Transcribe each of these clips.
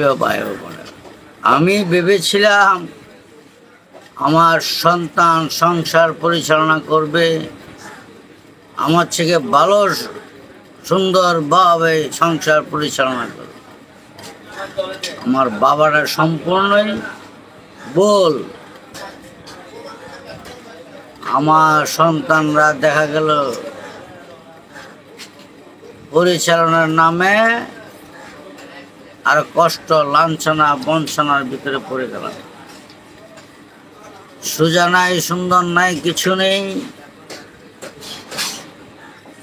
প্রিয় ভাই ও বোনেরা, আমি ভেবেছিলাম আমার সন্তান সংসার পরিচালনা করবে, আমার থেকে ভালো সুন্দরভাবে সংসার পরিচালনা করবে। আমার বাবারা সম্পূর্ণই ভুল। আমার সন্তানরা দেখা গেল পরিচালনার নামে আর কষ্ট, লাঞ্ছনা, বঞ্চনার ভিতরে পড়ে গেলাম। সোজা নাই, সুন্দর নাই, কিছু নেই,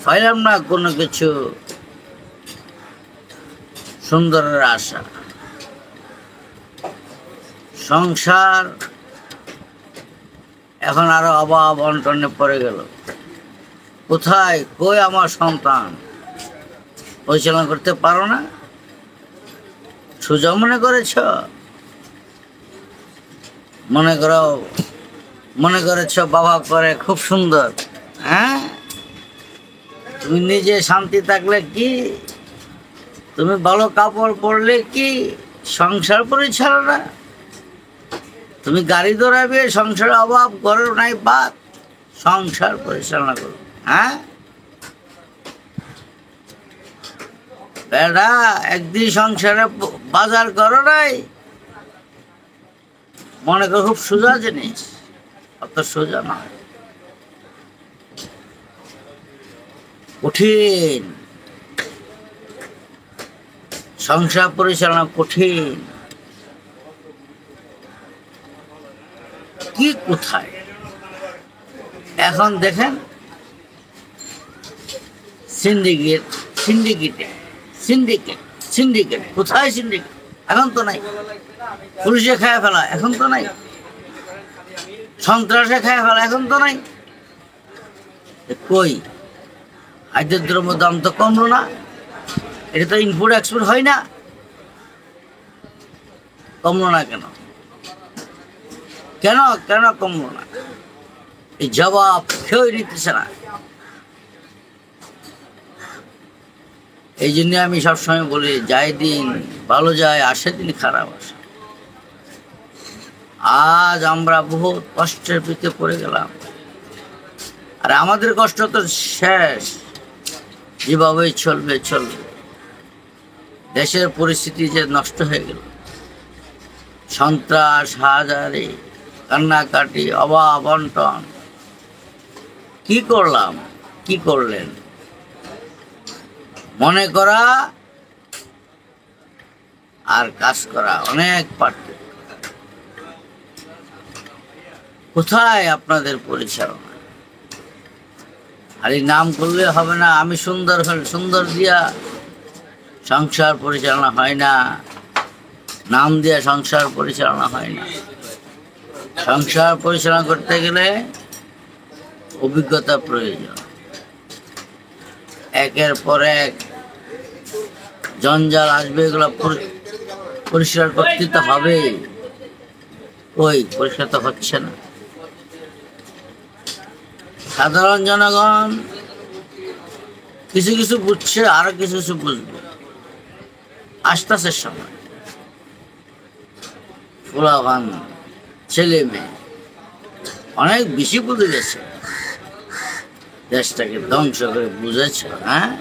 পাইলাম না কোনো কিছু সুন্দরের আশা। সংসার এখন আরো অভাব অনটনে পড়ে গেল। কোথায় কই আমার সন্তান? পরিচালনা করতে পারো না? সোজা মনে করেছ? মনে করেছ বাবা করে খুব সুন্দর। হ্যাঁ, তুমি নিজে শান্তি থাকলে কি, তুমি ভালো কাপড় পরলে কি সংসার পরিচালনা? তুমি গাড়ি দৌড়াবে, সংসার অভাব, ঘরের নাই বাদ, সংসার পরিচালনা করো। হ্যাঁ বেড়া, একদিন সংসারে বাজার করো নাই, মনে করো খুব সোজা জিনিস। অত সোজা নয়, কঠিন। সংসার পরিচালনা কঠিন। কি কোথায় এখন দেখেন, সিন্ডিকেট কোথায়? সিন্ডিকেট এখন তো নাই। পুলিশে খায় ফেলা এখন তো নাই। সন্ত্রাসে খায় ফেলা এখন তো নাই। কই খাদ্যের দ্রব্য দাম তো কমলো না? এটা তো ইনপুট এক্সপোর্ট হয় না, কমলো না কেন? কেন কেন কমলো না? এই জবাব কেউ নিতেছে না। এই জন্য আমি সবসময় বলি, যাই দিন ভালো যায়, আসে দিন খারাপ আসে। আজ আমরা বহুত কষ্টের ভিতরে পড়ে গেলাম, আর আমাদের কষ্ট তো শেষ। যেভাবেই চলবে। দেশের পরিস্থিতি যে নষ্ট হয়ে গেল, সন্ত্রাস, হাজারি, কান্নাকাটি, অভাব অনটন। কি করলাম, কি করলেন? মনে করা আর কাজ করা অনেক পার্থক্য। কোথায় আপনাদের পরিচালনা? খালি নাম করলে হবে না। আমি সুন্দর দিয়া সংসার পরিচালনা হয় না, নাম দিয়া সংসার পরিচালনা হয় না। সংসার পরিচালনা করতে গেলে অভিজ্ঞতা প্রয়োজন। একের পর এক জঞ্জাল আসবে, এগুলো পরিষ্কার করতে তো হবে। ওই পরিষ্কার তো হচ্ছে না। সাধারণ জনগণ কিছু কিছু বুঝছে, আরো কিছু কিছু বুঝবে। আসতেছে সময়। ফুলাবান ছেলে মেয়ে অনেক বেশি বুঝে গেছে, দেশটাকে ধ্বংস করে বুঝেছে। হ্যাঁ,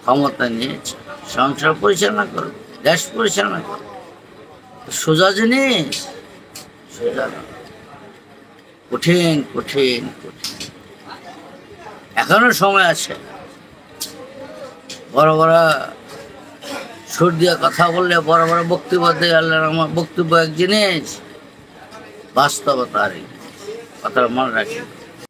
ক্ষমতা নিয়েছে, সংসার পরিচালনা করবে, দেশ পরিচালনা করবে। সোজা জিনিস? সোজা না, কঠিন। এখনো সময় আছে। বড় বড় সুর দিয়ে কথা বললে, বড় বড় বক্তব্য দিয়ে আমার বক্তব্য এক জিনিস, বাস্তবতা আর কথা মনে রাখি।